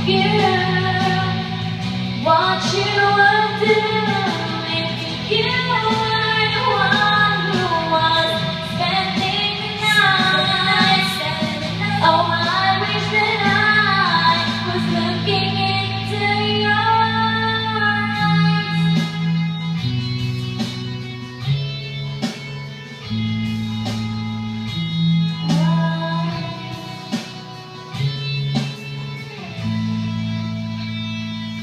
girl, what you would do if you were the one who was spending the night. Oh, I wish that I was looking into your eyes.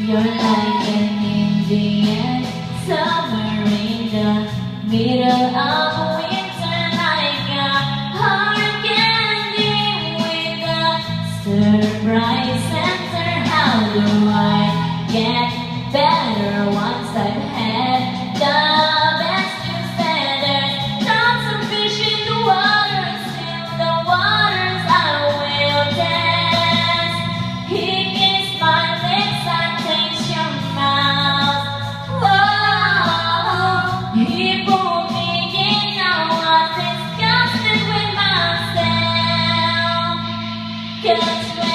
You're like an Indian summer in the middle of winter, like a hard candy with a surprise center. How do I get better once I've had the best instead? There's tons of fish in the water, still the waters I will dance. He kissed my lips, I taste your mouth. Oh, he pulled me in, I was disgusted with myself. 'Cause